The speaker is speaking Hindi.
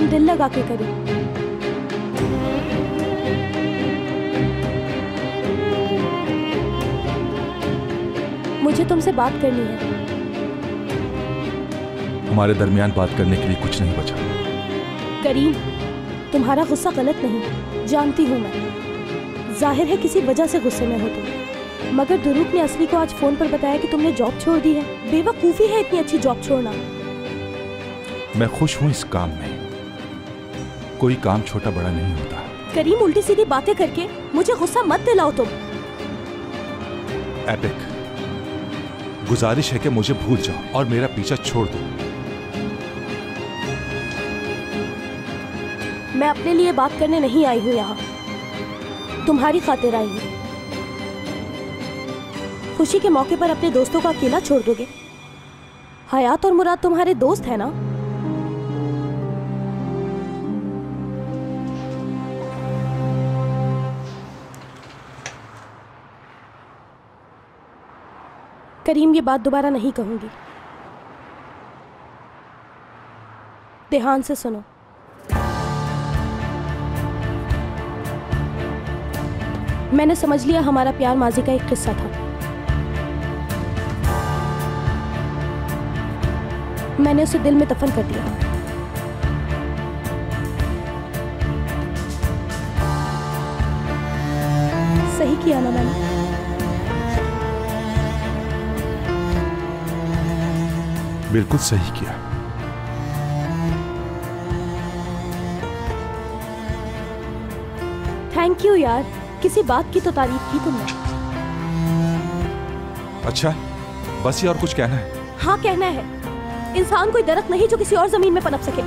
काम दिल लगा के करें। मुझे तुमसे बात करनी है। हमारे दरमियान बात करने के लिए कुछ नहीं बचा। करीम, तुम्हारा गुस्सा गलत नहीं, जानती हूँ मैं। जाहिर है किसी वजह से गुस्से में हो तुम, मगर दुरूक ने असली को आज फोन पर बताया कि तुमने जॉब छोड़ दी है। बेवकूफी है इतनी अच्छी जॉब छोड़ना। मैं खुश हूँ इस काम में। कोई काम छोटा बड़ा नहीं होता। करीम, उल्टी सीधी बातें करके मुझे गुस्सा मत दिलाओ तुम। एपिक, गुजारिश है कि मुझे भूल जाओ और मेरा पीछा छोड़ दो। मैं अपने लिए बात करने नहीं आई हूँ यहाँ, तुम्हारी खातिर आई हूँ। खुशी के मौके पर अपने दोस्तों को अकेला छोड़ दोगे? हयात और मुराद तुम्हारे दोस्त है ना? करीम, ये बात दोबारा नहीं कहूंगी। ध्यान से सुनो। मैंने समझ लिया हमारा प्यार माजी का एक किस्सा था। मैंने उसे दिल में दफन कर दिया। सही किया ना मैंने? बिल्कुल सही किया। थैंक यू यार, किसी बात की तो तारीफ की तुमने। अच्छा, बस ये और कुछ कहना है? हाँ कहना है। इंसान कोई दरख्त नहीं जो किसी और जमीन में पनप सके।